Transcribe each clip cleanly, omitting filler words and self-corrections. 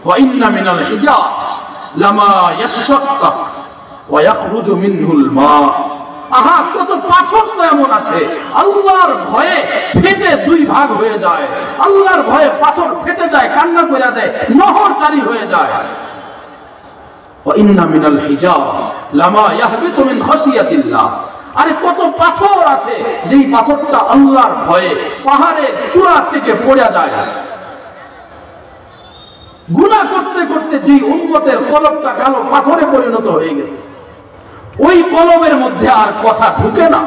ওয়া ইন্না মিনাল হিজার লামা ইয়াশাক্কাক ওয়া ইয়াখরুজু মিনহুল মা। আহা, কত পাথর তো এমন আছে আল্লাহর ভয়ে ফেটে দুই ভাগ হয়ে যায়, আল্লাহর ভয়ে পাথর ফেটে যায়, কান্না করে দেয়, নহর জারি হয়ে যায়। ওয়া ইন্না মিনাল হিজার লামা ইয়াহবিতু মিন খাশিয়াতিল্লাহ। আরে কত পাথর আছে যেই পাথরটা আল্লাহর ভয়ে পাহাড়ের চূড়া থেকে পড়ে যায়। গুনাহ করতে করতে যে উম্মতের কলবটা কালো পাথরে পরিণত হয়ে গেছে, ওই কলবের মধ্যে আর কথা ঢুকে না।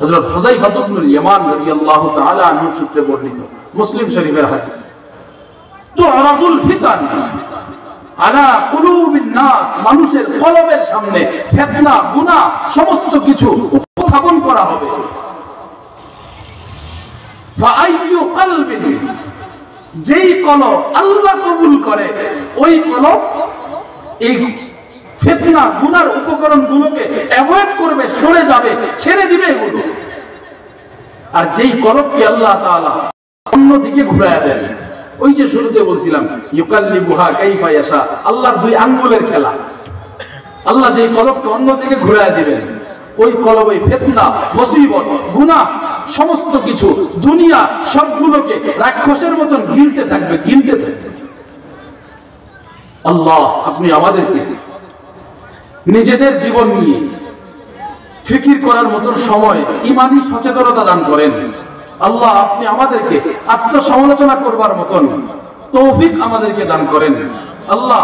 হযরত হুযায়ফা ইবনুল ইয়ামান রাদিয়াল্লাহু তাআলা আনহু সূত্রে বর্ণিত, মুসলিম শরীফের হাদিস, তুরাদুল ফিতান আলা কুলুবিন নাস, মানুষের কলবের সামনে ফিতনা, গুনাহ সমস্ত কিছু উপস্থাপন করা হবে। ফাআইয়ু কলবিন, যেই কলব আল্লাহ কবুল করে ওই কলব এই ফিতনা গুনার উপকরণগুলোকে অ্যাভয়েড করবে, সরে যাবে, ছেড়ে দিবে এগুলো। আর যেই কলবকে আল্লাহ তাআলা অন্যদিকে ঘুরায় দেন, ওই যে শুরুতে বলছিলাম ইউকাল্লিবুহা কাইফা ইয়াশা, আল্লাহর দুই আঙ্গুলের খেলা। আল্লাহ যেই কলবকে অন্যদিকে ঘুরায় দিবেন, ওই কলব ওই ফিতনা, মুসিবত, গুনাহ সমস্ত কিছু, দুনিয়া সবগুলোকে রাক্ষসের মতন গিলতে থাকবে, গিলতে থাকবে। আল্লাহ আপনি আমাদেরকে নিজেদের জীবন নিয়ে ফিকির করার মতো সময়, ঈমানি সচেতনতা দান করেন। আল্লাহ আপনি আমাদেরকে আত্মসমালোচনা করবার মতন তৌফিক আমাদেরকে দান করেন। আল্লাহ